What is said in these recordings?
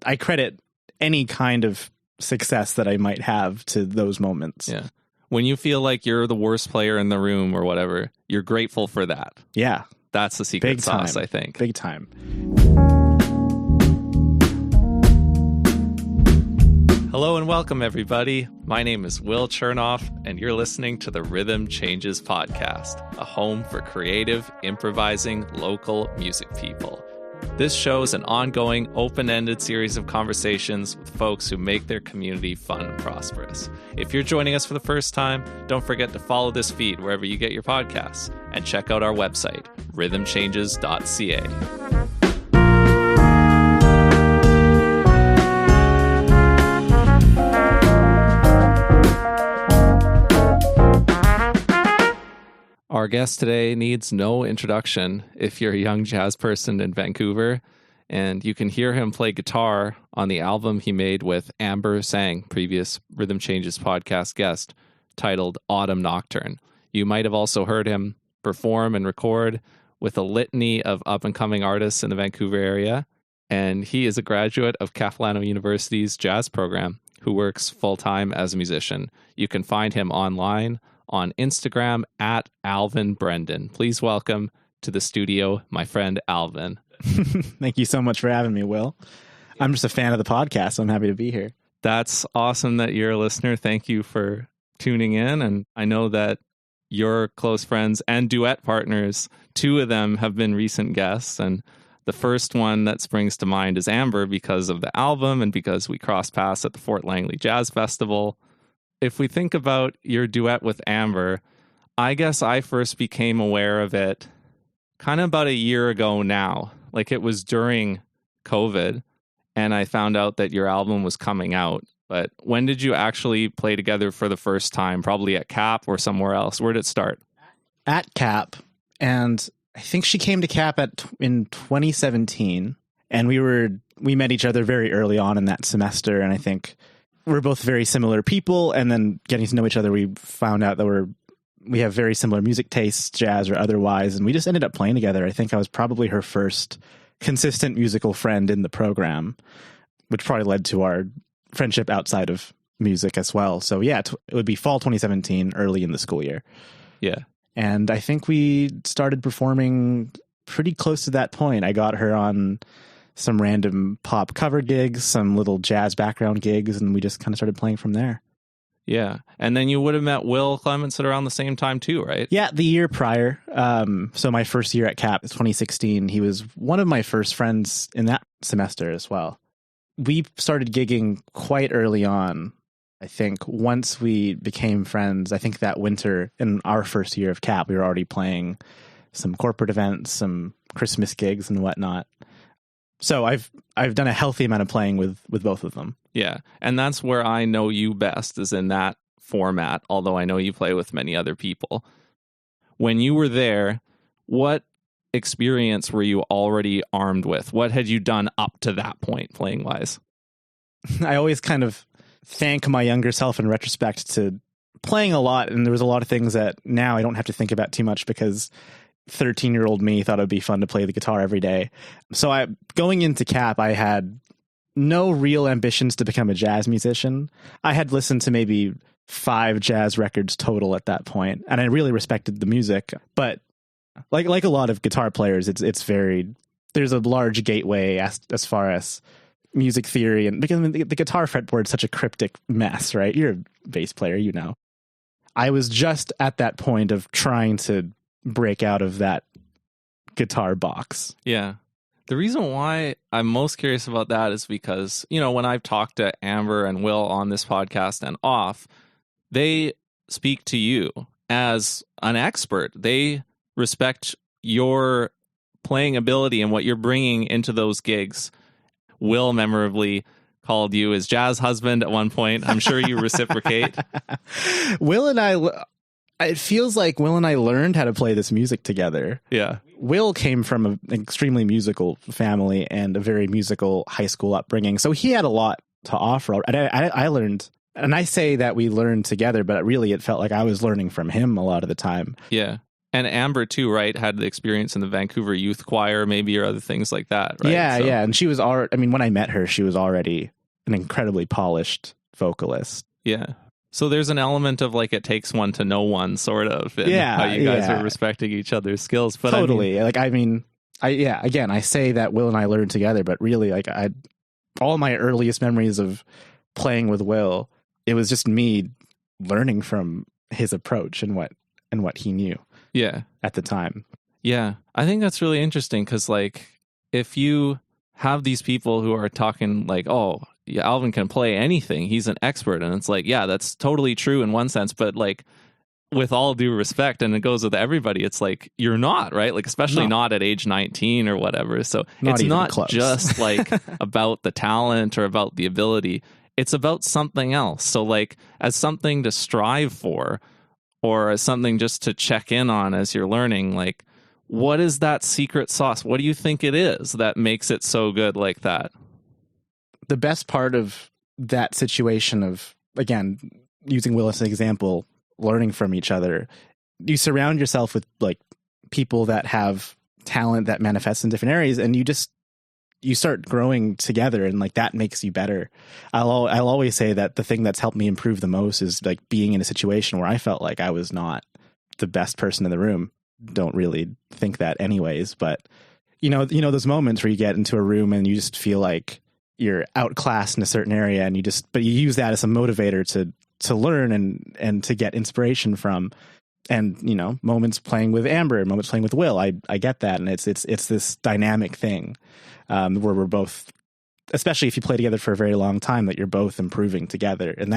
I credit any kind of success that I might have to those moments. Yeah. When you feel like you're the worst player in the room or whatever, you're grateful for that. Yeah. That's the secret Big sauce, time. I think. Big time. Hello and welcome, everybody. My name is Will Chernoff, and you're listening to the Rhythm Changes podcast, a home for creative, improvising, local music people. This show is an ongoing, open-ended series of conversations with folks who make their community fun and prosperous. If you're joining us for the first time, don't forget to follow this feed wherever you get your podcasts, and check out our website, rhythmchanges.ca. Our guest today needs no introduction if you're a young jazz person in Vancouver, and you can hear him play guitar on the album he made with Amber Sang, previous Rhythm Changes podcast guest, titled Autumn Nocturne. You might have also heard him perform and record with a litany of up-and-coming artists in the Vancouver area, and he is a graduate of Capilano University's jazz program who works full-time as a musician. You can find him online on Instagram at Alvin Brendan. Please welcome to the studio my friend Alvin. Thank you so much for having me, Will. I'm just a fan of the podcast, so I'm happy to be here. That's awesome that you're a listener. Thank you for tuning in. And I know that your close friends and duet partners, two of them have been recent guests. And the first one that springs to mind is Amber because of the album and because we crossed paths at the Fort Langley Jazz Festival. If we think about your duet with Amber, I guess I first became aware of it kind of about a year ago now. Like it was during COVID, and I found out that your album was coming out. But when did you actually play together for the first time? Probably at Cap or somewhere else. Where did it start? At Cap, and I think she came to Cap in 2017, and we met each other very early on in that semester, and I think we're both very similar people, and then getting to know each other, we found out that we have very similar music tastes, jazz or otherwise, and we just ended up playing together. I think I was probably her first consistent musical friend in the program, which probably led to our friendship outside of music as well. So yeah, it would be fall 2017, early in the school year. Yeah. And I think we started performing pretty close to that point. I got her on some random pop cover gigs, some little jazz background gigs, and we just kind of started playing from there. Yeah. And then you would have met Will Clements at around the same time too, right? Yeah, the year prior. So my first year at Cap, 2016, he was one of my first friends in that semester as well. We started gigging quite early on. I think once we became friends, I think that winter in our first year of Cap, we were already playing some corporate events, some Christmas gigs and whatnot. So I've done a healthy amount of playing with both of them. Yeah. And that's where I know you best, is in that format, although I know you play with many other people. When you were there, what experience were you already armed with? What had you done up to that point, playing wise? I always kind of thank my younger self in retrospect to playing a lot. And there was a lot of things that now I don't have to think about too much because 13-year-old me thought it'd be fun to play the guitar every day. So going into Cap, I had no real ambitions to become a jazz musician. I had listened to maybe 5 jazz records total at that point, and I really respected the music. But like a lot of guitar players, it's very, there's a large gateway as far as music theory, and because the guitar fretboard is such a cryptic mess, right? You're a bass player, you know. I was just at that point of trying to break out of that guitar box. Yeah. The reason why I'm most curious about that is because, you know, when I've talked to Amber and Will on this podcast and off, they speak to you as an expert. They respect your playing ability and what you're bringing into those gigs. Will memorably called you his jazz husband at one point. I'm sure you reciprocate. Will and I, it feels like Will and I learned how to play this music together. Yeah. Will came from an extremely musical family and a very musical high school upbringing. So he had a lot to offer. And I learned, and I say that we learned together, but really it felt like I was learning from him a lot of the time. Yeah. And Amber too, right? Had the experience in the Vancouver Youth Choir, maybe, or other things like that, right? Yeah. And she was already, I mean, when I met her, she was already an incredibly polished vocalist. Yeah. So there's an element of like it takes one to know one, sort of, and how you guys are respecting each other's skills. But totally. Again, I say that Will and I learned together, but really, like, all my earliest memories of playing with Will, it was just me learning from his approach and what he knew. Yeah. At the time. Yeah. I think that's really interesting because, like, if you have these people who are talking like, oh, yeah, Alvin can play anything, he's an expert. And it's like, yeah, that's totally true in one sense. But, like, with all due respect, and it goes with everybody, it's like, you're not, right? Like, especially not at age 19 or whatever. So it's not just like about the talent or about the ability. It's about something else. So, like, as something to strive for, or as something just to check in on as you're learning, like, what is that secret sauce? What do you think it is that makes it so good like that? The best part of that situation of, again, using Will as an example, learning from each other, you surround yourself with like people that have talent that manifests in different areas, and you start growing together, and like that makes you better. I'll always say that the thing that's helped me improve the most is like being in a situation where I felt like I was not the best person in the room. Don't really think that anyways, but you know those moments where you get into a room and you just feel like you're outclassed in a certain area, and but you use that as a motivator to learn and to get inspiration from. And, you know, moments playing with Amber, moments playing with Will, I get that. And it's this dynamic thing where we're both, especially if you play together for a very long time, that you're both improving together. And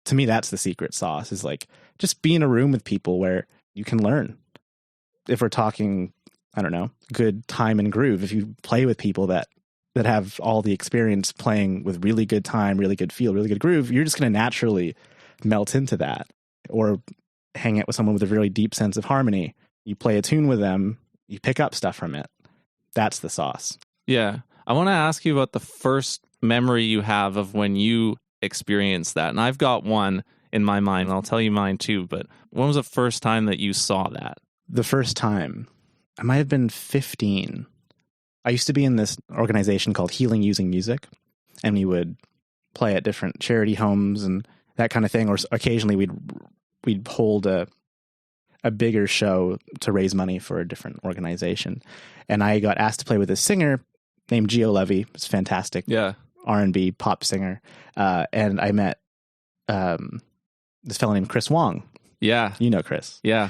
to me, that's the secret sauce, is like just be in a room with people where you can learn. If we're talking, I don't know, good time and groove, if you play with people that have all the experience playing with really good time, really good feel, really good groove, you're just going to naturally melt into that. Or hang out with someone with a really deep sense of harmony. You play a tune with them, you pick up stuff from it. That's the sauce. Yeah. I want to ask you about the first memory you have of when you experienced that. And I've got one in my mind, and I'll tell you mine too, but when was the first time that you saw that? The first time, I might have been 15. I used to be in this organization called Healing Using Music, and we would play at different charity homes and that kind of thing, or occasionally we'd hold a bigger show to raise money for a different organization. And I got asked to play with a singer named Gio Levy. It's fantastic. Yeah. R&B pop singer. And I met this fellow named Chris Wong. Yeah. You know Chris. Yeah.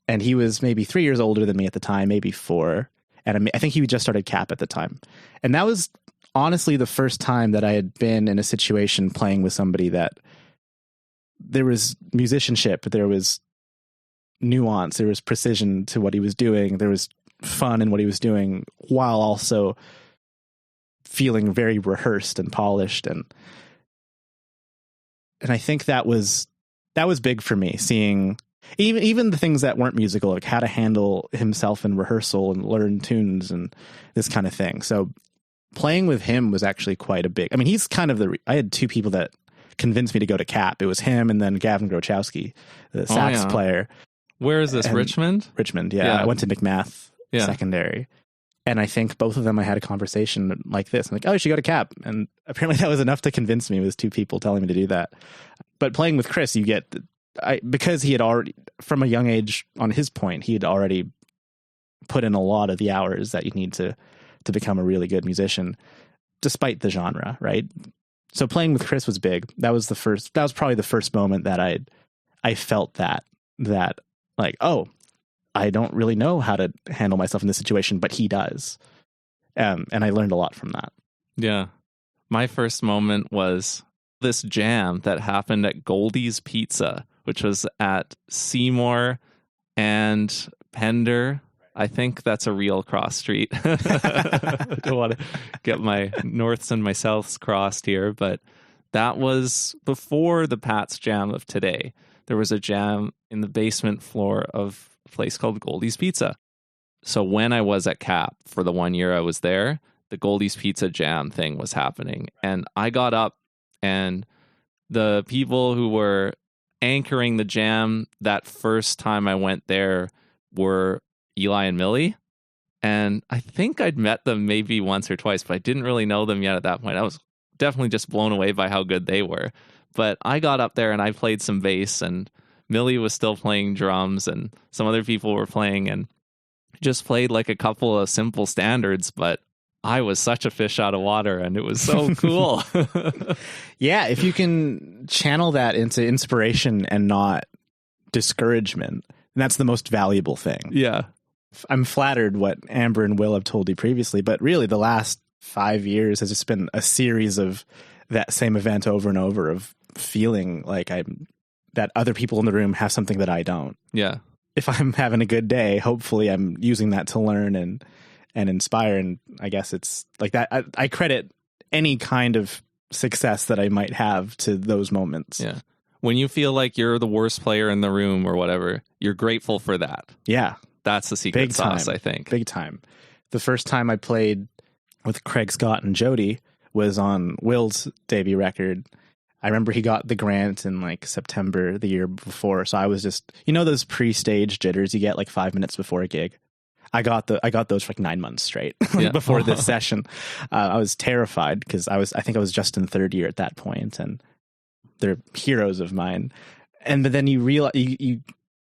And he was maybe 3 years older than me at the time, maybe 4. And I think he just started CAP at the time. And that was honestly the first time that I had been in a situation playing with somebody that there was musicianship, there was nuance, there was precision to what he was doing, there was fun in what he was doing, while also feeling very rehearsed and polished. And I think that was big for me, seeing even the things that weren't musical, like how to handle himself in rehearsal and learn tunes and this kind of thing. So playing with him was actually quite a big, I mean, he's kind of I had 2 people that convinced me to go to CAP. It was him and then Gavin Grochowski, the sax player. Where is this? Richmond? Richmond, yeah. I went to McMath secondary. And I think both of them, I had a conversation like this. I'm like, oh, you should go to CAP. And apparently that was enough to convince me. It was 2 people telling me to do that. But playing with Chris, you get, because he had already, from a young age, on his point, he had already put in a lot of the hours that you need to become a really good musician, despite the genre, right? So playing with Chris was big. That was probably the first moment that I felt that like, oh, I don't really know how to handle myself in this situation, but he does. And I learned a lot from that. Yeah. My first moment was this jam that happened at Goldie's Pizza, which was at Seymour and Pender. I think that's a real cross street. I don't want to get my norths and my souths crossed here, but that was before the Pat's Jam of today. There was a jam in the basement floor of a place called Goldie's Pizza. So when I was at CAP for the 1 year I was there, the Goldie's Pizza Jam thing was happening. And I got up, and the people who were anchoring the jam that first time I went there were Eli and Millie. And I think I'd met them maybe once or twice, but I didn't really know them yet at that point. I was definitely just blown away by how good they were. But I got up there and I played some bass, and Millie was still playing drums, and some other people were playing, and just played like a couple of simple standards, but I was such a fish out of water, and it was so cool. Yeah, if you can channel that into inspiration and not discouragement, that's the most valuable thing. Yeah. I'm flattered what Amber and Will have told you previously, but really the last 5 years has just been a series of that same event over and over, of feeling like that other people in the room have something that I don't. Yeah. If I'm having a good day, hopefully I'm using that to learn and inspire. And I guess it's like that. I credit any kind of success that I might have to those moments. Yeah. When you feel like you're the worst player in the room or whatever, you're grateful for that. Yeah. That's the secret Big sauce, time. I think. Big time. The first time I played with Craig Scott and Jody was on Will's debut record. I remember he got the grant in like September the year before. So I was just, those pre-stage jitters you get like 5 minutes before a gig. I got those for like 9 months straight before this session. I was terrified because I think I was just in third year at that point, and they're heroes of mine. And but then you realize you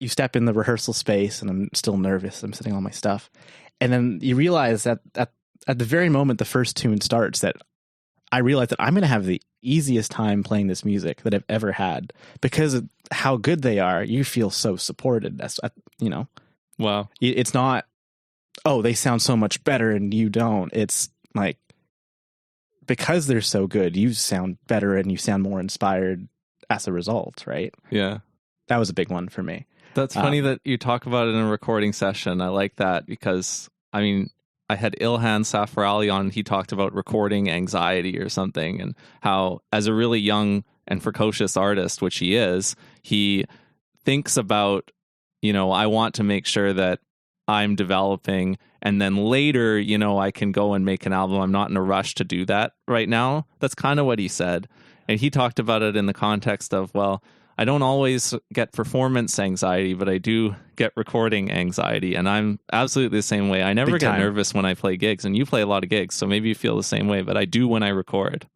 step in the rehearsal space, and I'm still nervous. I'm sitting on my stuff, and then you realize that at the very moment the first tune starts, that I realize that I'm going to have the easiest time playing this music that I've ever had, because of how good they are. You feel so supported. That's Wow. It's not, oh, they sound so much better and you don't. It's like, because they're so good, you sound better and you sound more inspired as a result, right? Yeah. That was a big one for me. That's funny that you talk about it in a recording session. I like that because, I had Ilhan Safarali on. He talked about recording anxiety or something, and how as a really young and precocious artist, which he is, he thinks about, I want to make sure that I'm developing, and then later, I can go and make an album. I'm not in a rush to do that right now. That's kind of what he said. And he talked about it in the context of, well, I don't always get performance anxiety, but I do get recording anxiety. And I'm absolutely the same way. I never get nervous when I play gigs, and you play a lot of gigs, so maybe you feel the same way, but I do when I record.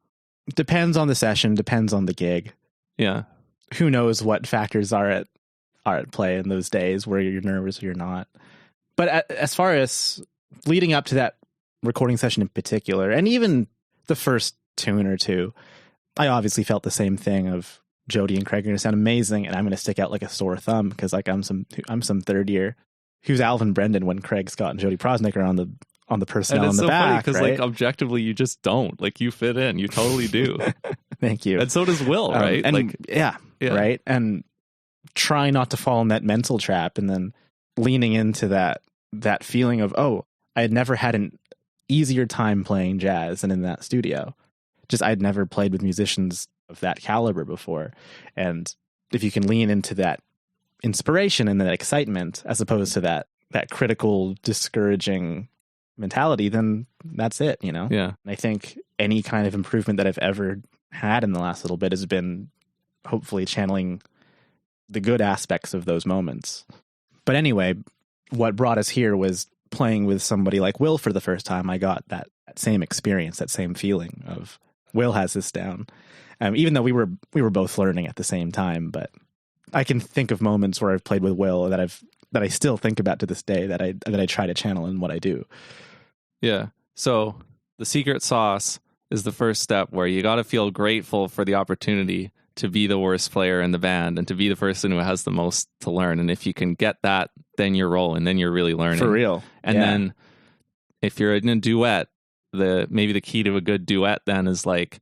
Depends on the session, depends on the gig. Yeah. Who knows what factors are at play in those days where you're nervous or you're not. But as far as leading up to that recording session in particular, and even the first tune or two, I obviously felt the same thing of, Jody and Craig are going to sound amazing, and I'm going to stick out like a sore thumb because like I'm some third year. Who's Alvin Brendan when Craig Scott and Jody Prosnick are on the personnel in the back? Because right? like objectively, you just don't. Like, you fit in. You totally do. Thank you. And so does Will, right? And yeah, right. And try not to fall in that mental trap, and then leaning into that feeling of, oh, I had never had an easier time playing jazz than in that studio. Just I'd never played with musicians of that caliber before. And if you can lean into that inspiration and that excitement, as opposed to that critical, discouraging mentality, then that's it, Yeah. And I think any kind of improvement that I've ever had in the last little bit has been hopefully channeling the good aspects of those moments. But anyway, what brought us here was playing with somebody like Will for the first time. I got that same experience, that same feeling of, Will has this down. Even though we were both learning at the same time, but I can think of moments where I've played with Will that I still think about to this day, that I try to channel in what I do. Yeah. So the secret sauce is the first step, where you got to feel grateful for the opportunity to be the worst player in the band and to be the person who has the most to learn. And if you can get that, then you're rolling, then you're really learning. For real. And then if you're in a duet, maybe the key to a good duet then is like,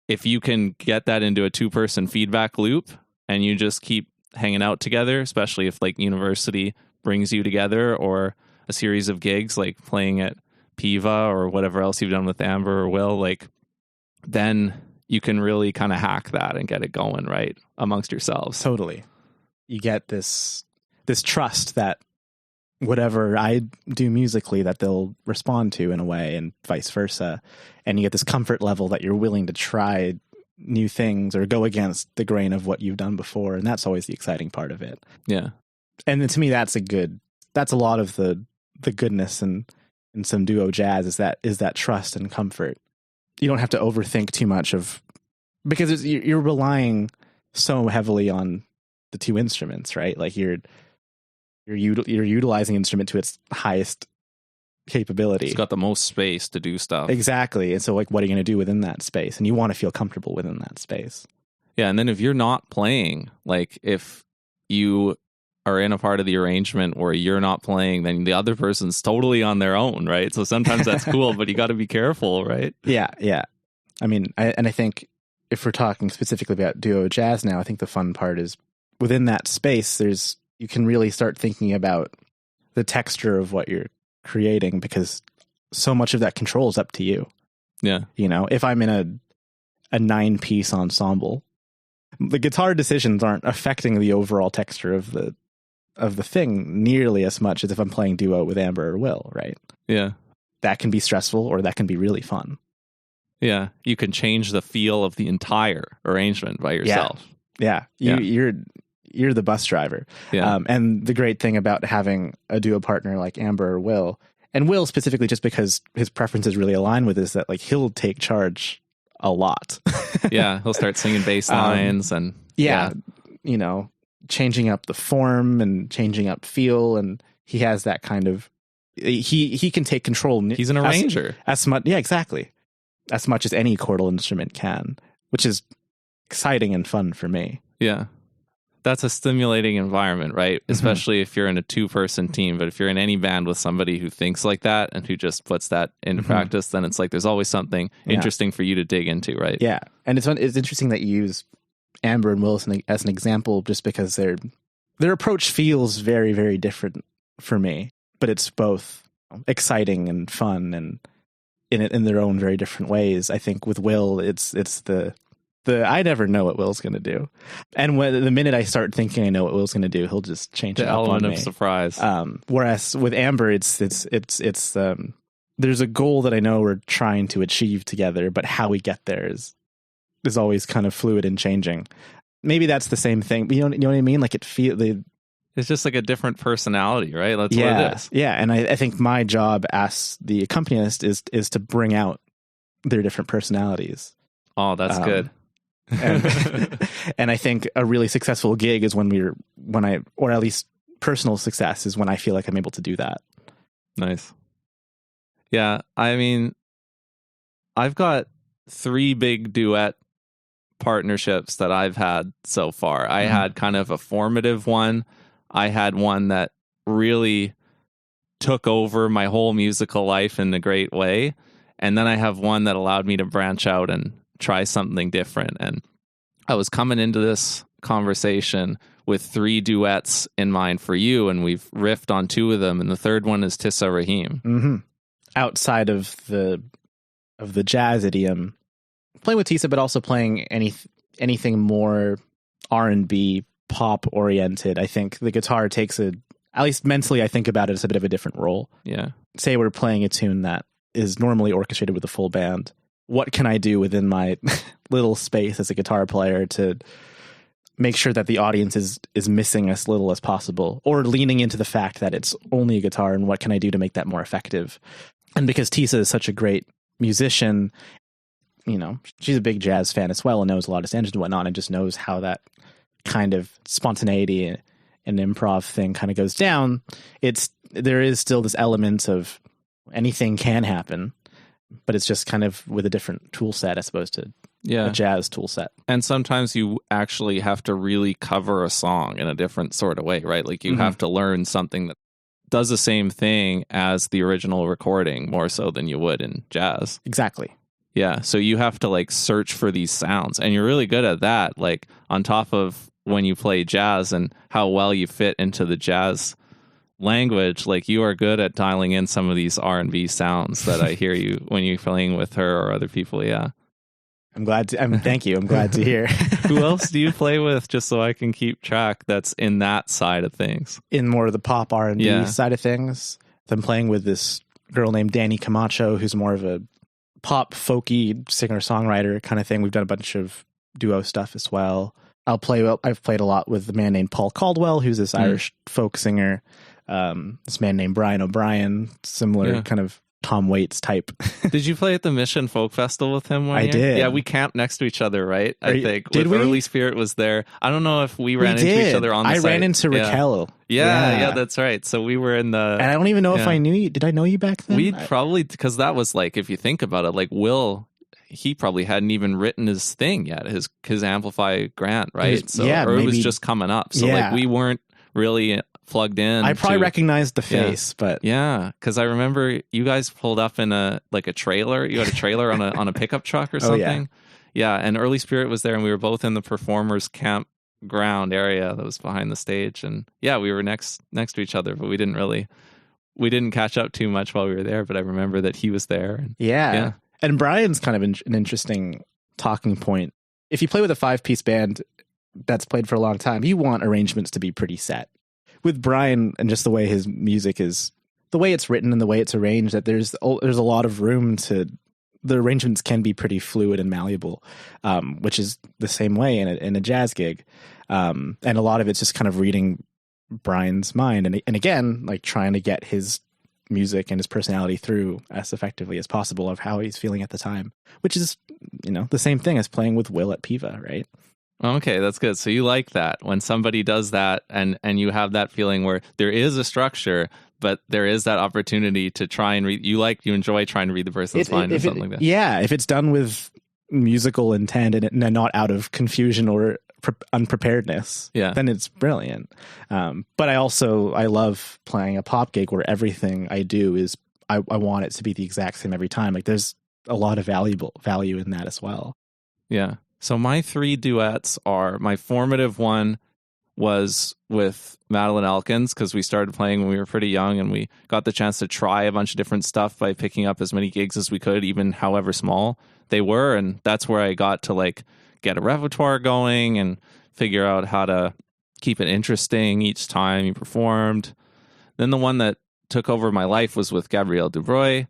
if you can get that into a 2-person feedback loop and you just keep hanging out together, especially if like university brings you together, or a series of gigs like playing at Piva or whatever else you've done with Amber or Will, like, then you can really kind of hack that and get it going right amongst yourselves. Totally. You get this trust that whatever I do musically, that they'll respond to in a way, and vice versa. And you get this comfort level that you're willing to try new things or go against the grain of what you've done before. And that's always the exciting part of it. Yeah. And then to me, that's a lot of the goodness in some duo jazz is that trust and comfort. You don't have to overthink too much because you're relying so heavily on the two instruments, right? Like you're utilizing the instrument to its highest capability. It's got the most space to do stuff. Exactly. And so like, what are you going to do within that space? And you want to feel comfortable within that space. Yeah. And then if you're not playing, like if you are in a part of the arrangement where you're not playing, then the other person's totally on their own, right? So sometimes that's cool, but you got to be careful, right? Yeah. I mean, I think if we're talking specifically about duo jazz now, I think the fun part is within that space, you can really start thinking about the texture of what you're creating, because so much of that control is up to you. Yeah. You know, if I'm in a 9-piece ensemble, the guitar decisions aren't affecting the overall texture of the thing nearly as much as if I'm playing duo with Amber or Will, right? Yeah. That can be stressful or that can be really fun. Yeah. You can change the feel of the entire arrangement by yourself. Yeah. You're the bus driver. Yeah. And the great thing about having a duo partner like Amber or Will, and Will specifically just because his preferences really align with, is that like he'll take charge a lot. Yeah. He'll start singing bass lines and you know, changing up the form and changing up feel, and he has that kind of he can take control. He's an arranger. As much, yeah, exactly. As much as any chordal instrument can, which is exciting and fun for me. Yeah. That's a stimulating environment, right? Especially if you're in a 2-person team. But if you're in any band with somebody who thinks like that and who just puts that into practice, then it's like there's always something interesting for you to dig into, right? Yeah. And it's interesting that you use Amber and Will as an example, just because their approach feels very, very different for me. But it's both exciting and fun, and in their own very different ways. I think with Will, it's the I never know what Will's going to do, and the minute I start thinking I know what Will's going to do, he'll just change it up on me. The element of surprise. Whereas with Amber, it's there's a goal that I know we're trying to achieve together, but how we get there is always kind of fluid and changing. Maybe that's the same thing, but you know what I mean? Like it's just like a different personality, right? That's what it is. Yeah, and I think my job as the accompanist is to bring out their different personalities. Oh, that's good. And I think a really successful gig is or at least personal success is when I feel like I'm able to do that. Nice. Yeah, I mean, I've got 3 big duet partnerships that I've had so far. I had kind of a formative one. I had one that really took over my whole musical life in a great way. And then I have one that allowed me to branch out and try something different. And I was coming into this conversation with 3 duets in mind for you, and we've riffed on 2 of them, and the third one is Tissa Rahim. Outside of the jazz idiom, playing with Tissa, but also playing anything more R&B pop oriented. I think the guitar takes at least mentally, I think about it as a bit of a different role. Yeah. Say we're playing a tune that is normally orchestrated with a full band. What can I do within my little space as a guitar player to make sure that the audience is missing as little as possible, or leaning into the fact that it's only a guitar, and what can I do to make that more effective? And because Tissa is such a great musician, you know, she's a big jazz fan as well and knows a lot of standards and whatnot, and just knows how that kind of spontaneity and improv thing kind of goes down. There is still this element of anything can happen, but it's just kind of with a different tool set as opposed to a jazz tool set. And sometimes you actually have to really cover a song in a different sort of way, right? Like you have to learn something that does the same thing as the original recording, more so than you would in jazz. Exactly. Yeah. So you have to like search for these sounds, and you're really good at that. Like on top of when you play jazz and how well you fit into the jazz language, like you are good at dialing in some of these R&B sounds that I hear you when you're playing with her or other people. Yeah. Thank you. I'm glad to hear. Who else do you play with, just so I can keep track, that's in that side of things? In more of the pop R&B side of things, I'm playing with this girl named Dani Camacho, who's more of a pop folky singer-songwriter kind of thing. We've done a bunch of duo stuff as well. I've played a lot with a man named Paul Caldwell, who's this Irish folk singer. This man named Brian O'Brien, similar kind of Tom Waits type. Did you play at the Mission Folk Festival with him one year? I did. Yeah, we camped next to each other, right? I think. Did we? Early Spirit was there. I don't know if we ran into each other on the site. I ran into Raquel. Yeah, that's right. So we were in the... And I don't even know if I knew you. Did I know you back then? We'd probably... Because that was like, if you think about it, like Will... He probably hadn't even written his thing yet, his Amplify grant, right? It was just coming up. So like we weren't really plugged in. I probably recognized the face, but because I remember you guys pulled up in a trailer. You had a trailer on a pickup truck or something. Yeah, and Early Spirit was there, and we were both in the performers campground area that was behind the stage, and we were next to each other, but we didn't catch up too much while we were there. But I remember that he was there. And, And Brian's kind of an interesting talking point. If you play with a 5-piece band that's played for a long time, you want arrangements to be pretty set. With Brian and just the way his music is, the way it's written and the way it's arranged, that there's a lot of room to, the arrangements can be pretty fluid and malleable, which is the same way in a jazz gig. And a lot of it's just kind of reading Brian's mind. And again, like trying to get his music and his personality through as effectively as possible of how he's feeling at the time, which is, the same thing as playing with Will at Piva, right? Okay, that's good. So you like that when somebody does that and you have that feeling where there is a structure, but there is that opportunity to try and read. You enjoy trying to read the person's mind or something like that. Yeah, if it's done with musical intent and not out of confusion or unpreparedness, then it's brilliant. But I love playing a pop gig where everything I do is I want it to be the exact same every time. Like there's a lot of value in that as well. Yeah. So my 3 duets are, my formative one was with Madeline Elkins, because we started playing when we were pretty young, and we got the chance to try a bunch of different stuff by picking up as many gigs as we could, even however small they were. And that's where I got to like get a repertoire going and figure out how to keep it interesting each time you performed. Then the one that took over my life was with Gabrielle Dubroy.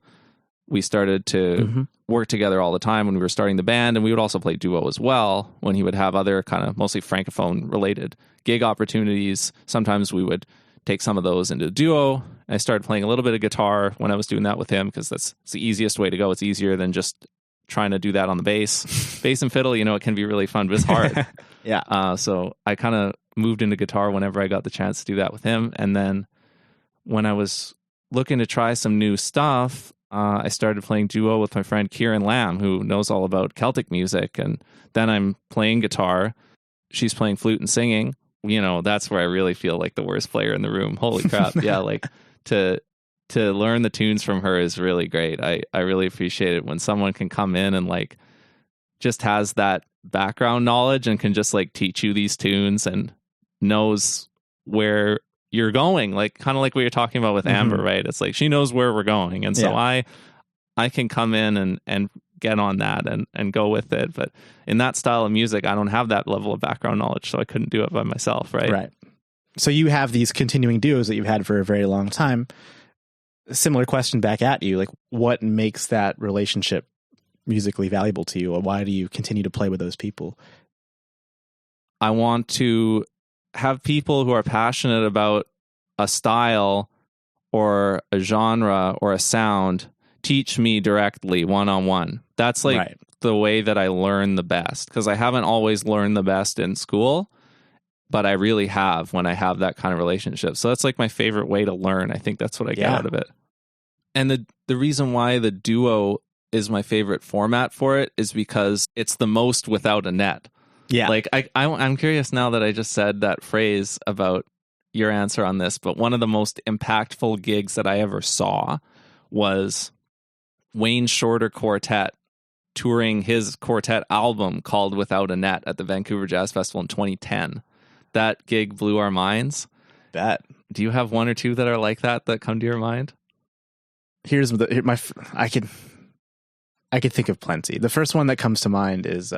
We started to work together all the time when we were starting the band, and we would also play duo as well when he would have other kind of mostly francophone related gig opportunities. Sometimes we would take some of those into duo. I started playing a little bit of guitar when I was doing that with him, because that's the easiest way to go. It's easier than just trying to do that on the bass. Bass and fiddle, it can be really fun, but it's hard. So I kind of moved into guitar whenever I got the chance to do that with him. And then when I was looking to try some new stuff, I started playing duo with my friend Kieran Lamb, who knows all about Celtic music. And then I'm playing guitar. She's playing flute and singing. That's where I really feel like the worst player in the room. Holy crap. Yeah, like to learn the tunes from her is really great. I really appreciate it when someone can come in and like just has that background knowledge and can just like teach you these tunes and knows where you're going, like kind of like we were talking about with Amber, right? It's like she knows where we're going, and so I can come in and get on that and go with it. But in that style of music, I don't have that level of background knowledge, so I couldn't do it by myself, right? So you have these continuing duos that you've had for a very long time. A similar question back at you, like what makes that relationship musically valuable to you, or why do you continue to play with those people? I want to have people who are passionate about a style or a genre or a sound teach me directly one-on-one. That's like the way that I learn the best, because I haven't always learned the best in school, but I really have when I have that kind of relationship. So that's like my favorite way to learn. I think that's what I get out of it. And the reason why the duo is my favorite format for it is because it's the most without a net. Yeah. Like I'm curious now that I just said that phrase about your answer on this, but one of the most impactful gigs that I ever saw was Wayne Shorter Quartet touring his quartet album called Without a Net at the Vancouver Jazz Festival in 2010. That gig blew our minds. Bet. Do you have one or two that are like that come to your mind? I could think of plenty. The first one that comes to mind is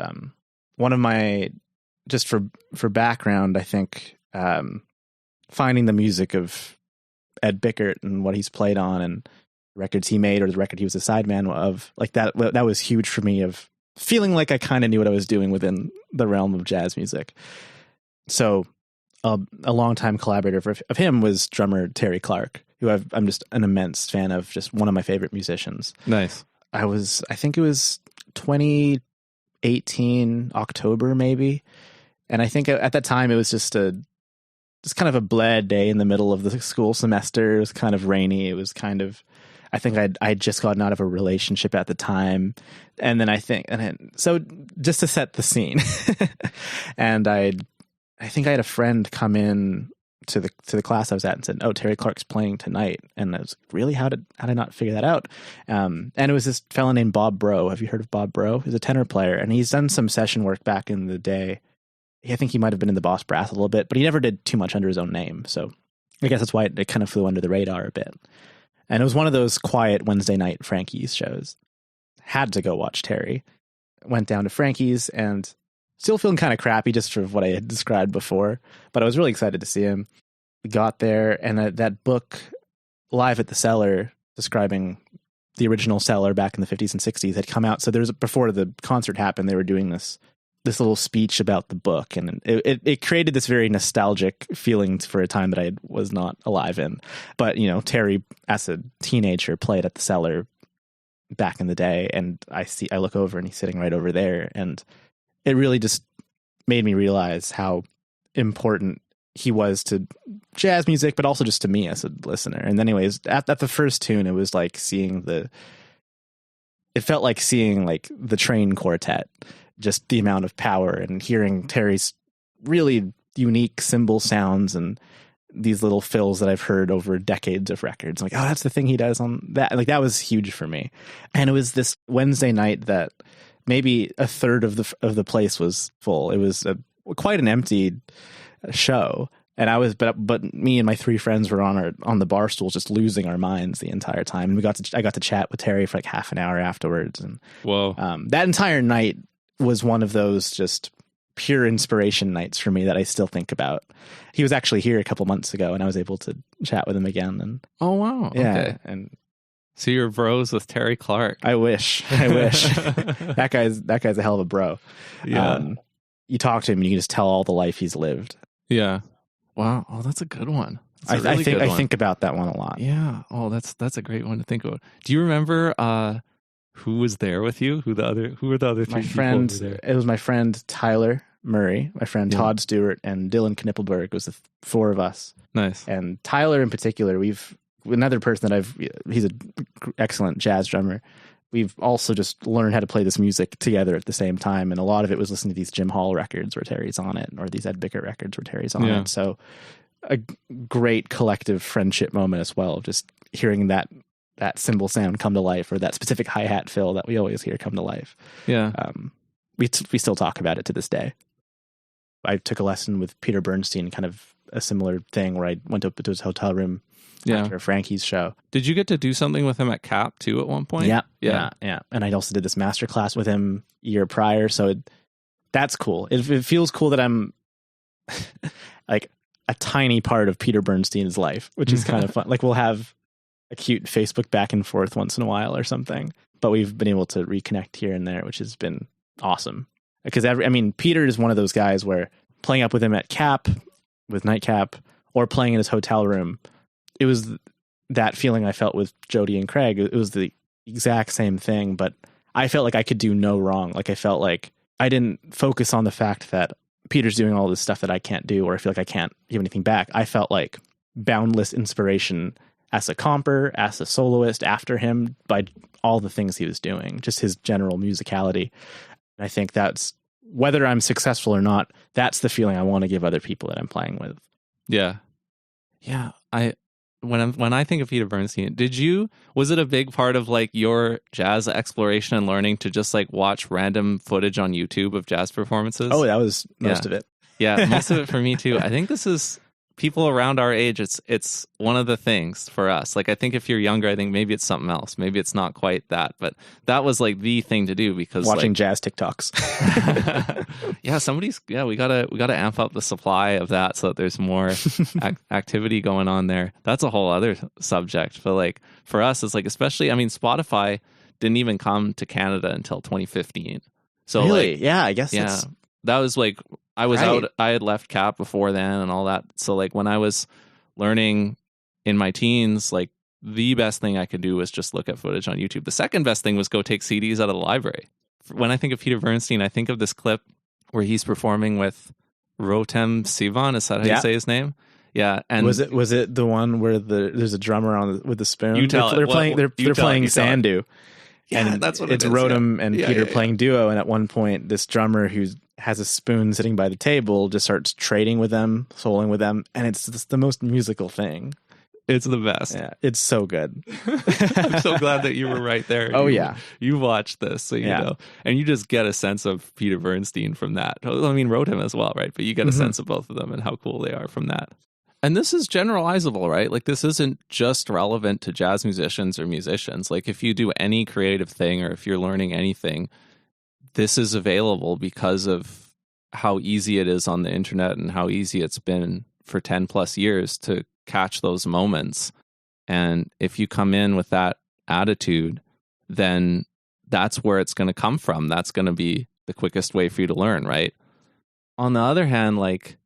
one of my, just for background, I think finding the music of Ed Bickert and what he's played on and records he made or the record he was a sideman of, like that was huge for me, of feeling like I kind of knew what I was doing within the realm of jazz music. So a longtime collaborator of him was drummer Terry Clark, who I'm just an immense fan of, just one of my favorite musicians. Nice. I think it was 2018, October maybe. And I think at that time it was just kind of a bleh day in the middle of the school semester. It was kind of rainy. It was kind of, I think I'd just gotten out of a relationship at the time. And then so just to set the scene, and I think I had a friend come in to the class I was at and said, "Oh, Terry Clark's playing tonight." And I was like, "Really? How did I not figure that out?" And it was this fellow named Bob Bro. Have you heard of Bob Bro? He's a tenor player, and he's done some session work back in the day. I think he might have been in the Boss Brass a little bit, but he never did too much under his own name. So I guess that's why it kind of flew under the radar a bit. And it was one of those quiet Wednesday night Frankie's shows. Had to go watch Terry. Went down to Frankie's and still feeling kind of crappy just for what I had described before. But I was really excited to see him. We got there, and that book, Live at the Cellar, describing the original Cellar back in the 50s and 60s, had come out. So before the concert happened, they were doing this little speech about the book, and it created this very nostalgic feeling for a time that I was not alive in. But Terry, as a teenager, played at the Cellar back in the day, and I look over and he's sitting right over there, and it really just made me realize how important he was to jazz music, but also just to me as a listener. And anyways, at the first tune, it was like it felt like seeing like the Train Quartet, just the amount of power, and hearing Terry's really unique cymbal sounds and these little fills that I've heard over decades of records. I'm like, oh, that's the thing he does on that. Like, that was huge for me. And it was this Wednesday night that maybe a third of the place was full. It was quite an empty show. And but me and my three friends were on the bar stools, just losing our minds the entire time. And I got to chat with Terry for like half an hour afterwards. And whoa, that entire night was one of those just pure inspiration nights for me that I still think about. He was actually here a couple months ago, and I was able to chat with him again. And oh wow, yeah, okay. And so you're bros with Terry Clark. I wish. that guy's a hell of a bro. Yeah, you talk to him, and you can just tell all the life he's lived. Yeah. Wow. Oh, that's a good one. I think about that one a lot. Yeah. Oh, that's a great one to think about. Do you remember who was there with you? Who were the other three my friend, people there? It was my friend Tyler Murray, my friend Todd Stewart, and Dylan Knippelberg. Was the four of us. Nice. And Tyler in particular, another person that he's an excellent jazz drummer. We've also just learned how to play this music together at the same time. And a lot of it was listening to these Jim Hall records where Terry's on it, or these Ed Bickert records where Terry's on it. So a great collective friendship moment as well, just hearing that cymbal sound come to life, or that specific hi-hat fill that we always hear come to life. Yeah. We still talk about it to this day. I took a lesson with Peter Bernstein, kind of a similar thing, where I went up to his hotel room after Frankie's show. Did you get to do something with him at CAP too at one point? Yeah. And I also did this master class with him a year prior. So that's cool. It feels cool that I'm like a tiny part of Peter Bernstein's life, which is kind of fun. Like, we'll have a cute Facebook back and forth once in a while or something, but we've been able to reconnect here and there, which has been awesome. Because Peter is one of those guys where playing up with him at CAP, with Nightcap, or playing in his hotel room, it was that feeling I felt with Jody and Craig. It was the exact same thing, but I felt like I could do no wrong. Like, I felt like I didn't focus on the fact that Peter's doing all this stuff that I can't do, or I feel like I can't give anything back. I felt like boundless inspiration as a comper, as a soloist after him, by all the things he was doing, just his general musicality. And I think that's, whether I'm successful or not, that's the feeling I want to give other people that I'm playing with. Yeah. Yeah. When I think of Peter Bernstein, was it a big part of like your jazz exploration and learning to just like watch random footage on YouTube of jazz performances? Oh, that was most of it. Yeah, most of it for me too. I think this is people around our age. It's one of the things for us. Like, I think if you're younger, I think maybe it's something else. Maybe it's not quite that, but that was like the thing to do, because watching jazz TikToks. We gotta amp up the supply of that so that there's more activity going on there. That's a whole other subject. But like for us, it's like, especially, Spotify didn't even come to Canada until 2015. So really? like, Yeah, I guess yeah, that's that was like, I was right. out, I had left Cap before then and all that. So like when I was learning in my teens, like the best thing I could do was just look at footage on YouTube. The second best thing was go take CDs out of the library. When I think of Peter Bernstein, I think of this clip where he's performing with Rotem Sivan. Is that how you say his name? Yeah. And was it the one where there's a drummer with the spoon? You tell they're it. playing they're playing Sandu. Yeah, and that's what it's it is. Rotem and Yeah, Peter yeah. playing duo, and at one point this drummer who has a spoon sitting by the table just starts trading with them, soloing with them, and it's just the most musical thing. It's the best. Yeah, it's so good. I'm so glad that you were right there. Oh, yeah. You watched this, so you know. And you just get a sense of Peter Bernstein from that. I mean, wrote him as well, right? But you get a sense of both of them and how cool they are from that. And this is generalizable, right? Like, this isn't just relevant to jazz musicians or musicians. Like, if you do any creative thing or if you're learning anything, this is available because of how easy it is on the internet and how easy it's been for 10 plus years to catch those moments. And if you come in with that attitude, then that's where it's going to come from. That's going to be the quickest way for you to learn, right? On the other hand, like,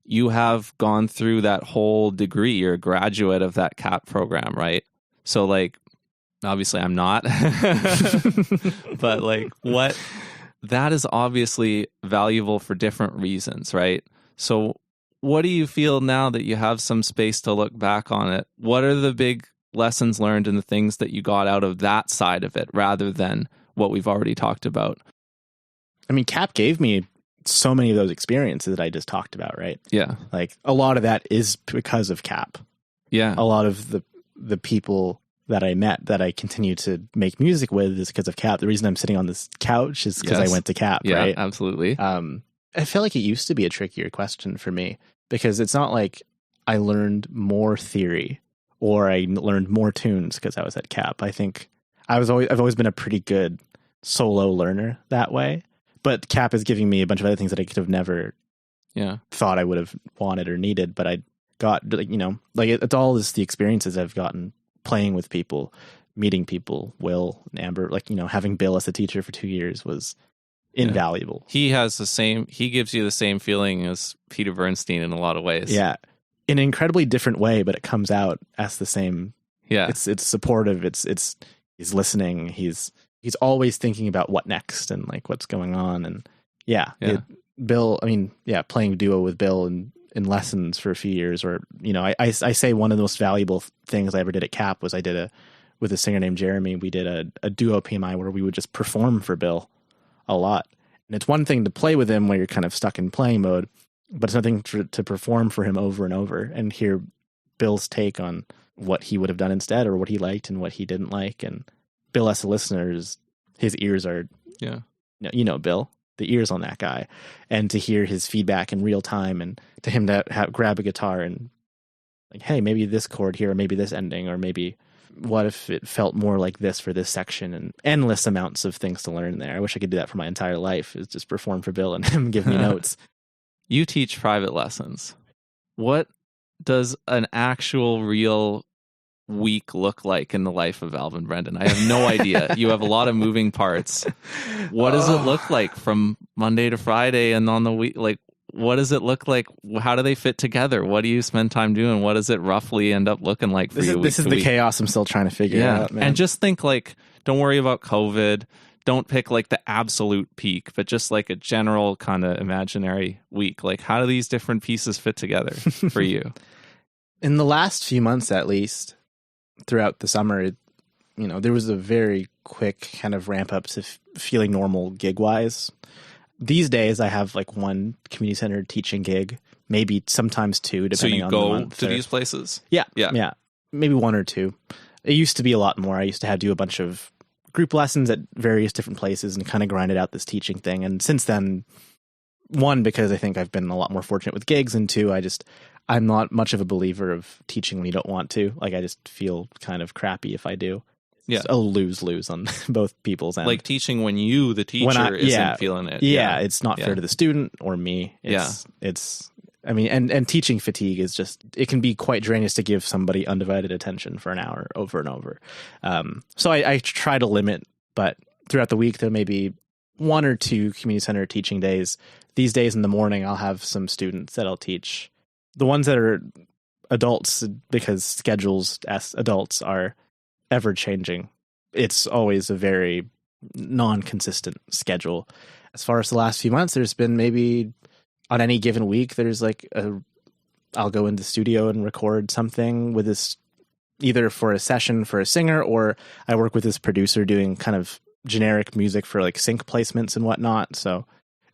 you have gone through that whole degree. You're a graduate of that CAP program, right? So, like, obviously I'm not, but like, that is obviously valuable for different reasons, right? So what do you feel now that you have some space to look back on it? What are the big lessons learned and the things that you got out of that side of it rather than what we've already talked about? I mean, CAP gave me so many of those experiences that I just talked about, right? Yeah. Like, a lot of that is because of CAP. Yeah. A lot of the people that I met that I continue to make music with is because of CAP. The reason I'm sitting on this couch is because I went to CAP, yeah, right? Absolutely. I feel like it used to be a trickier question for me because it's not like I learned more theory or I learned more tunes because I was at CAP. I think I've always been a pretty good solo learner that way. But CAP is giving me a bunch of other things that I could have never thought I would have wanted or needed. But I got, it's all the experiences I've gotten playing with people, meeting people, Will and Amber, having Bill as a teacher for 2 years was invaluable. He gives you the same feeling as Peter Bernstein in a lot of ways. Yeah. In an incredibly different way, but it comes out as the same. Yeah. It's supportive. He's listening. He's always thinking about what next and like what's going on. And playing duo with Bill in lessons for a few years, or, I say one of the most valuable things I ever did at CAP was I did with a singer named Jeremy, we did a duo PMI where we would just perform for Bill a lot. And it's one thing to play with him where you're kind of stuck in playing mode, but it's nothing to perform for him over and over and hear Bill's take on what he would have done instead or what he liked and what he didn't like. And Bill as a listener, his ears are, Bill, the ears on that guy, and to hear his feedback in real time and to him to grab a guitar and like, hey, maybe this chord here, or maybe this ending, or maybe what if it felt more like this for this section, and endless amounts of things to learn there. I wish I could do that for my entire life, is just perform for Bill and him give me notes. You teach private lessons. What does an actual real week look like in the life of Alvin Brendan? I have no idea. You have a lot of moving parts. What does it look like from Monday to Friday and on the week? Like, what does it look like? How do they fit together? What do you spend time doing? What does it roughly end up looking like for you? This is the chaos I'm still trying to figure out, man. And just think, like, don't worry about COVID. Don't pick like the absolute peak, but just like a general kind of imaginary week. Like, how do these different pieces fit together for you? In the last few months, at least, throughout the summer, there was a very quick kind of ramp up to feeling normal gig wise. These days, I have like one community center teaching gig, maybe sometimes two, depending on the month. So you go to these places? Yeah. Maybe one or two. It used to be a lot more. I used to do a bunch of group lessons at various different places and kind of grinded out this teaching thing. And since then, one, because I think I've been a lot more fortunate with gigs, and two, I'm not much of a believer of teaching when you don't want to. Like, I just feel kind of crappy if I do. Yeah. It's a lose-lose on both people's end. Like teaching when you, the teacher, isn't feeling it. Yeah, it's not fair to the student or me. And teaching fatigue is just, it can be quite draining to give somebody undivided attention for an hour over and over. So I try to limit, but throughout the week, there may be 1 or 2 community center teaching days. These days in the morning, I'll have some students that I'll teach. The ones that are adults, because schedules as adults are ever changing. It's always a very non-consistent schedule. As far as the last few months, there's been maybe on any given week, there's like I'll go into the studio and record something with this, either for a session for a singer, or I work with this producer doing kind of generic music for like sync placements and whatnot. So,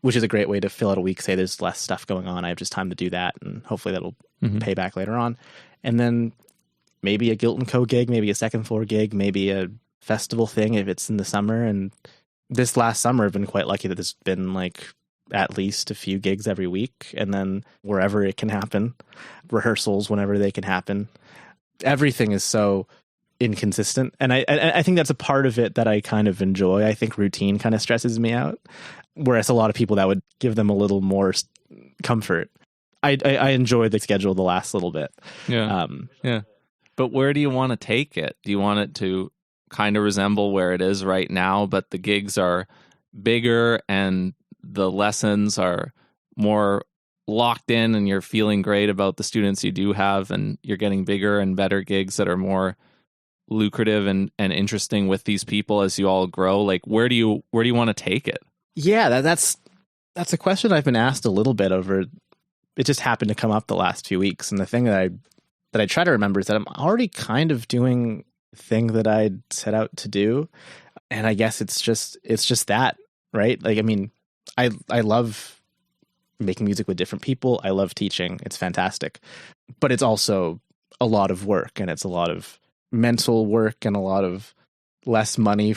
which is a great way to fill out a week. Say there's less stuff going on, I have just time to do that, and hopefully that'll pay back later on. And then maybe a Guilt & Co gig, maybe a second floor gig, maybe a festival thing if it's in the summer. And this last summer, I've been quite lucky that there's been like at least a few gigs every week, and then wherever it can happen, rehearsals whenever they can happen. Everything is so inconsistent, and I think that's a part of it that I kind of enjoy. I think routine kind of stresses me out, whereas a lot of people, that would give them a little more comfort. I enjoy the schedule the last little bit. Yeah. But where do you want to take it? Do you want it to kind of resemble where it is right now, but the gigs are bigger and the lessons are more locked in, and you're feeling great about the students you do have, and you're getting bigger and better gigs that are more lucrative and interesting with these people as you all grow? Like, where do you want to take it? Yeah, that's a question I've been asked a little bit over. It just happened to come up the last few weeks, and the thing that I try to remember is that I'm already kind of doing the thing that I set out to do, and I guess it's just that, right? Like, I mean, I love making music with different people. I love teaching. It's fantastic, but it's also a lot of work, and it's a lot of mental work and a lot of less money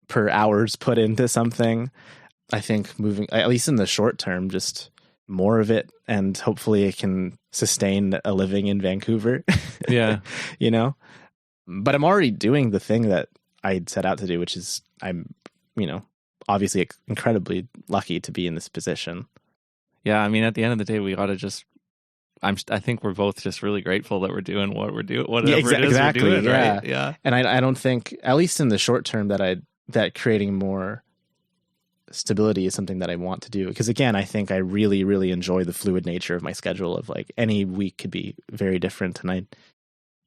per hours put into something. I think moving, at least in the short term, just more of it, and hopefully it can sustain a living in Vancouver. Yeah. You know, but I'm already doing the thing that I set out to do, which is I'm, obviously incredibly lucky to be in this position. Yeah. I mean, at the end of the day, we ought to just, I think we're both just really grateful that we're doing what we're doing, whatever it is we're doing, yeah. Right? Yeah. And I don't think, at least in the short term, that creating more stability is something that I want to do. Because again, I think I really, really enjoy the fluid nature of my schedule of like any week could be very different. And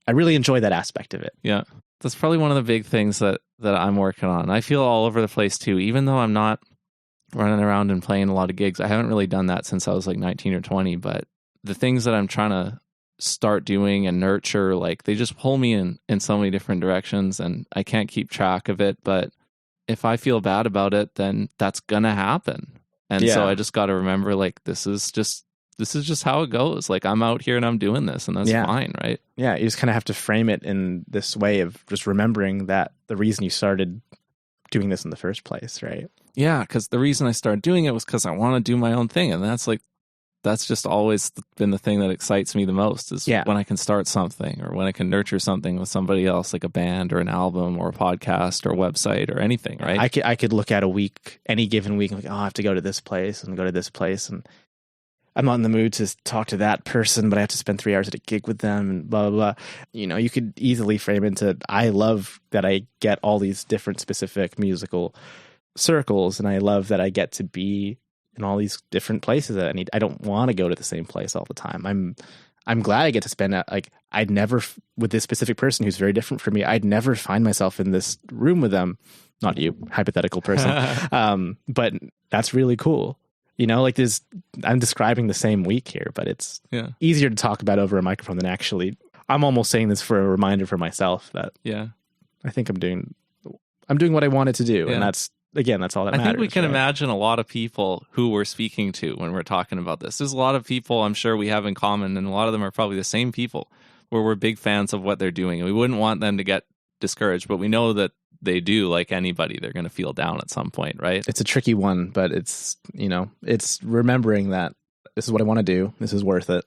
I really enjoy that aspect of it. Yeah. That's probably one of the big things that I'm working on. I feel all over the place too, even though I'm not running around and playing a lot of gigs. I haven't really done that since I was like 19 or 20, but the things that I'm trying to start doing and nurture, like they just pull me in so many different directions, and I can't keep track of it. But if I feel bad about it, then that's gonna happen. And so I just got to remember, like, this is just how it goes. Like, I'm out here and I'm doing this, and that's fine, right? Yeah, you just kind of have to frame it in this way of just remembering that the reason you started doing this in the first place, right? Yeah, because the reason I started doing it was because I want to do my own thing, and that's just always been the thing that excites me the most, is when I can start something, or when I can nurture something with somebody else, like a band or an album or a podcast or a website or anything, right? I could look at a week, any given week, and like, I have to go to this place and go to this place, and I'm not in the mood to talk to that person, but I have to spend 3 hours at a gig with them, and blah, blah, blah. You could easily frame into, I love that I get all these different specific musical circles, and I love that I get to be in all these different places that I don't want to go to the same place all the time. I'm glad I get to spend I'd never, with this specific person who's very different from me, I'd never find myself in this room with them. Not you, hypothetical person. But that's really cool. Like this, I'm describing the same week here, but it's easier to talk about over a microphone than actually. I'm almost saying this for a reminder for myself that I think I'm doing what I wanted to do, and that's all that matters. I think we can imagine a lot of people who we're speaking to when we're talking about this. There's a lot of people I'm sure we have in common, and a lot of them are probably the same people where we're big fans of what they're doing, and we wouldn't want them to get discouraged, but we know that they do. Like anybody, they're going to feel down at some point, right? It's a tricky one, but it's remembering that this is what I want to do. This is worth it.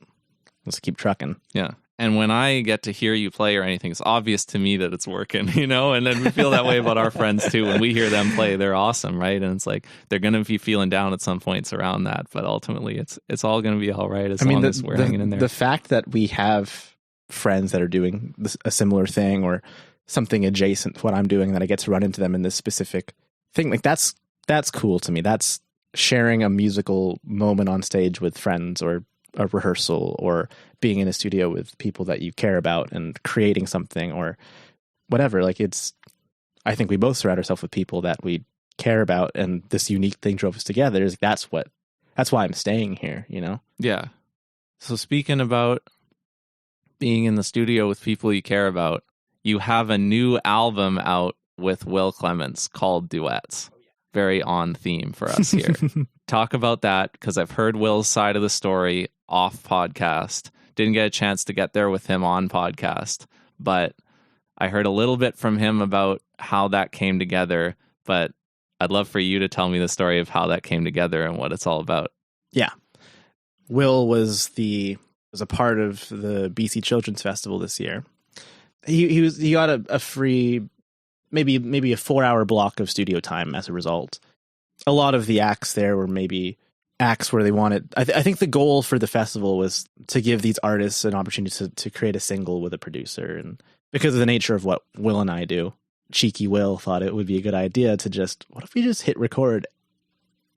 Let's keep trucking. Yeah. And when I get to hear you play or anything, it's obvious to me that it's working, and then we feel that way about our friends too. When we hear them play, they're awesome, right? And it's like, they're going to be feeling down at some points around that, but ultimately it's all going to be all right as long as we're hanging in there. The fact that we have friends that are doing a similar thing or something adjacent to what I'm doing, that I get to run into them in this specific thing, like that's That's cool to me. That's sharing a musical moment on stage with friends, or a rehearsal, or being in a studio with people that you care about and creating something or whatever. Like, I think we both surround ourselves with people that we care about, and this unique thing drove us together. That's why I'm staying here, you know? Yeah. So speaking about being in the studio with people you care about, you have a new album out with Will Clements called Duets. Very on theme for us here. Talk about that, because I've heard Will's side of the story off podcast. Didn't get a chance to get there with him on podcast, but I heard a little bit from him about how that came together. But I'd love for you to tell me the story of how that came together and what it's all about. Yeah. Will was a part of the BC Children's Festival this year. He got a free, maybe a 4-hour block of studio time as a result. A lot of the acts there were maybe acts where they wanted, I think the goal for the festival was to give these artists an opportunity to create a single with a producer. And because of the nature of what Will and I do, cheeky Will thought it would be a good idea to what if we just hit record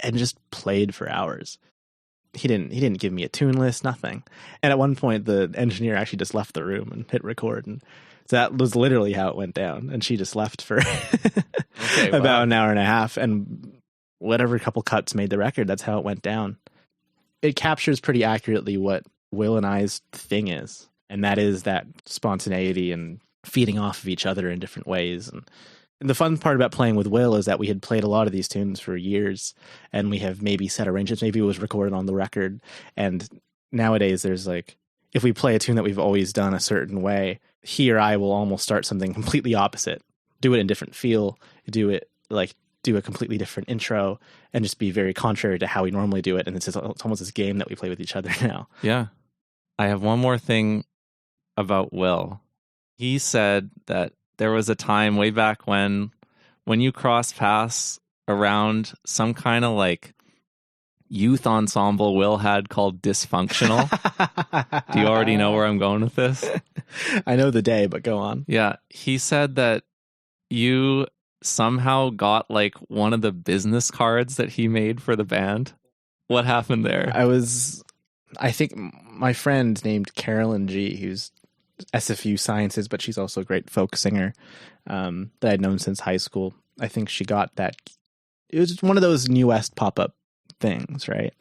and just played for hours? He didn't give me a tune list, nothing. And at one point, the engineer actually just left the room and hit record. And so that was literally how it went down. And she just left for about an hour and a half. And whatever couple cuts made the record, that's how it went down. It captures pretty accurately what Will and I's thing is. And that is that spontaneity and feeding off of each other in different ways. And the fun part about playing with Will is that we had played a lot of these tunes for years, and we have maybe set arrangements. Maybe it was recorded on the record. And nowadays there's like, if we play a tune that we've always done a certain way, he or I will almost start something completely opposite, do it in different feel, do a completely different intro, and just be very contrary to how we normally do it. And it's almost this game that we play with each other now. Yeah. I have one more thing about Will. He said that there was a time way back when you crossed paths around some kind of like youth ensemble Will had called Dysfunctional. Do you already know where I'm going with this? I know the day, but go on. Yeah. He said that you somehow got like one of the business cards that he made for the band. What happened there? I think my friend named Carolyn G, who's SFU Sciences, but she's also a great folk singer that I'd known since high school. I think she got that. It was one of those New West pop-up things, right?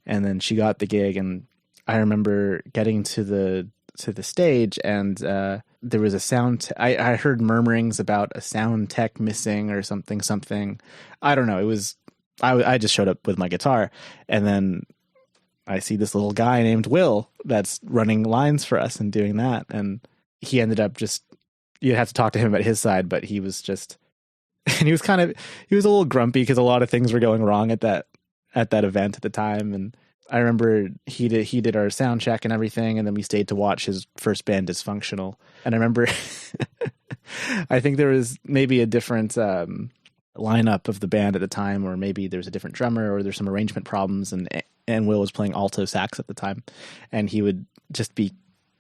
And then she got the gig, and I remember getting to the stage, and there was a sound. I heard murmurings about a sound tech missing or something. I don't know. It was I just showed up with my guitar, and then I see this little guy named Will that's running lines for us and doing that. And he ended up you'd have to talk to him about his side, but he was and he was a little grumpy because a lot of things were going wrong at that event at the time. And I remember he did our sound check and everything. And then we stayed to watch his first band, Dysfunctional. And I remember, I think there was maybe a different lineup of the band at the time, or maybe there's a different drummer, or there's some arrangement problems, and Will was playing alto sax at the time, and he would just be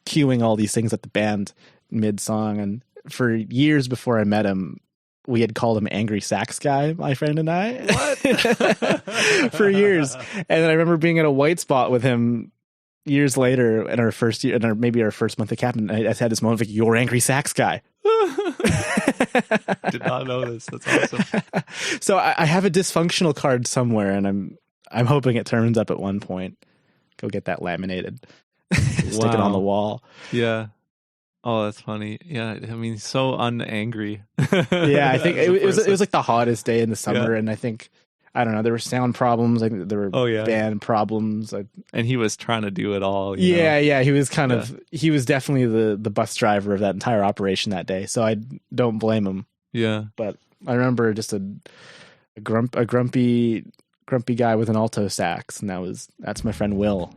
cueing all these things at the band mid-song. And for years before I met him, we had called him Angry Sax Guy, my friend and I. What? For years. And then I remember being at a white spot with him years later in our first year, maybe our first month of Captain. I just had this moment like, "You're Angry Sax Guy." Did not know this. That's awesome. So I have a Dysfunctional card somewhere, and I'm hoping it turns up at one point. Go get that laminated. Stick it on the wall. Yeah. Oh, that's funny. Yeah, I mean, so unangry. Yeah, I think it was like the hottest day in the summer, and I think, I don't know, there were sound problems. I think there were band problems. And he was trying to do it all. Yeah. He was he was definitely the bus driver of that entire operation that day. So I don't blame him. Yeah. But I remember just a grumpy guy with an alto sax, and that's my friend Will.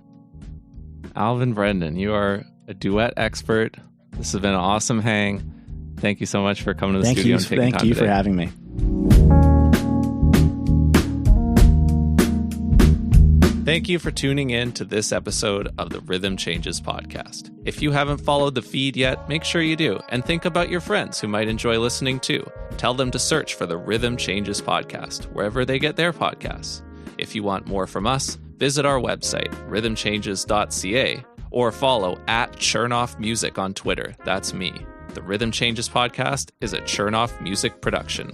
Alvin Brendan, you are a duet expert. This has been an awesome hang. Thank you so much for coming to the studio and taking time today. Thank you for having me. Thank you for tuning in to this episode of the Rhythm Changes podcast. If you haven't followed the feed yet, make sure you do, and think about your friends who might enjoy listening too. Tell them to search for the Rhythm Changes podcast wherever they get their podcasts. If you want more from us, visit our website, rhythmchanges.ca, or follow @ChurnoffMusic on Twitter. That's me. The Rhythm Changes podcast is a Chernoff Music production.